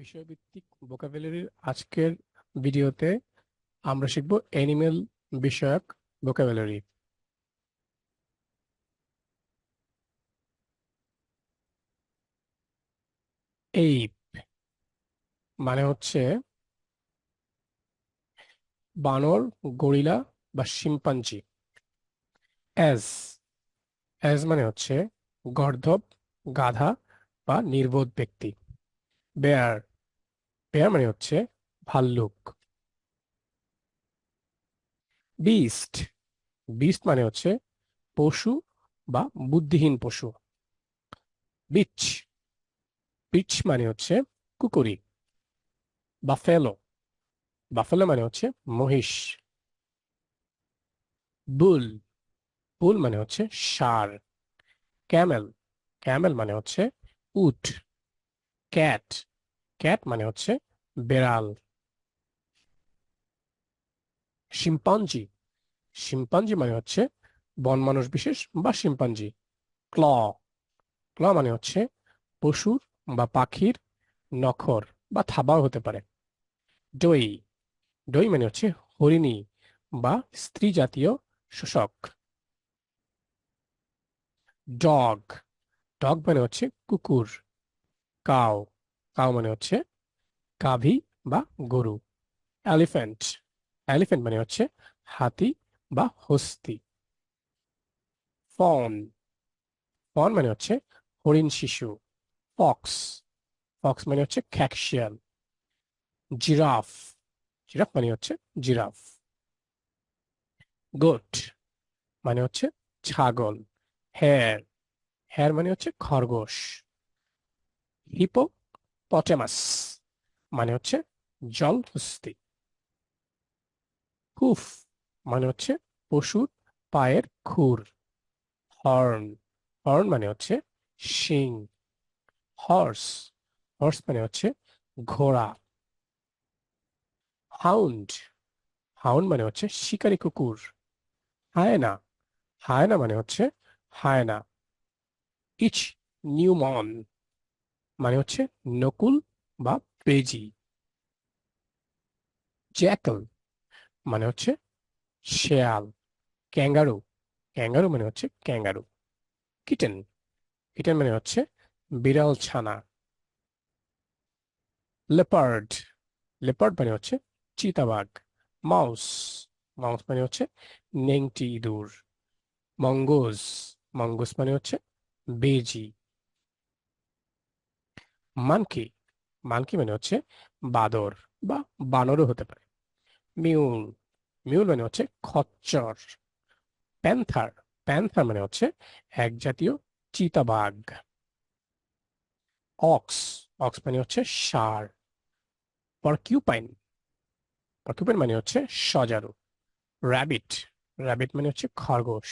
বিষয়ভিত্তিক ভোকাবুলারির আজকের ভিডিওতে আমরা শিখব অ্যানিমেল বিষয়ক ভোকাবুলারি। এইপ মানে হচ্ছে বানর, গরিলা বা শিম্পাঞ্জি। অ্যাজ অ্যাজ মানে হচ্ছে গর্দভ, গাধা বা নির্বোধ ব্যক্তি। বেয়ার বেয়ার মানে হচ্ছে ভাল্লুক। বিস্ট বিস্ট মানে হচ্ছে পশু বা বুদ্ধিহীন পশু। বিচ বিচ মানে হচ্ছে কুকুরি। বাফেলো বাফেলো মানে হচ্ছে মহিষ। বুল বুল মানে হচ্ছে ষাঁড়। ক্যামেল ক্যামেল মানে হচ্ছে উট। ক্যাট ক্যাট মানে হচ্ছে বেড়াল। শিম্পাঞ্জি শিম্পাঞ্জি মানে হচ্ছে বন মানুষ বিশেষ বা শিম্পাঞ্জি। ক্ল ক্ল মানে হচ্ছে পশুর বা পাখির নখর বা থাবাও হতে পারে। ডই ডই মানে হচ্ছে হরিণী বা স্ত্রী জাতীয় শোষক। ডগ ডগ মানে হচ্ছে কুকুর। কাউ কাউ মানে হচ্ছে গাভী বা গরু। এলিফ্যান্ট এলিফ্যান্ট মানে হচ্ছে হাতি বা হস্তি। ফন ফন মানে হচ্ছে হরিণ শিশু। ফক্স ফক্স মানে হচ্ছে খ্যাকশিয়াল। জিরাফ জিরাফ মানে হচ্ছে জিরাফ। গোট মানে হচ্ছে ছাগল। হ্যার হ্যার মানে হচ্ছে খরগোশ। হিপোপটেমাস মানে হচ্ছে জলহস্তী। হুফ মানে হচ্ছে পশুর পায়ের খুর। হর্ন হর্ন মানে হচ্ছে শিং। হর্স হর্স মানে হচ্ছে ঘোড়া। হাউন্ড হাউন্ড মানে হচ্ছে শিকারী কুকুর। হায়না হায়না মানে হচ্ছে হায়না। ইচ নিউমন মানে হচ্ছে নকুল বা পেজি। জ্যাকল মানে হচ্ছে শেয়াল। ক্যাঙ্গারু ক্যাঙ্গারু মানে হচ্ছে ক্যাঙ্গারু। কিটেন কিটেন মানে হচ্ছে বিড়াল ছানা। লেপার্ড লেপার্ড মানে হচ্ছে চিতাবাঘ। মাউস মাউস মানে হচ্ছে নেংটি ইঁদুর। মঙ্গোজ মঙ্গোজ মানে হচ্ছে বেজি। মানকি মানকি মানে হচ্ছে বাদর বা বানরও হতে পারে। মিউল মিউল মানে হচ্ছে খচ্চর। প্যান্থার প্যান্থার মানে হচ্ছে এক জাতীয় চিতাবাঘ। অক্স অক্স মানে হচ্ছে ষাঁড়। পরকিউপাইন পরকিউপাইন মানে হচ্ছে সজারু। র্যাবিট র্যাবিট মানে হচ্ছে খরগোশ।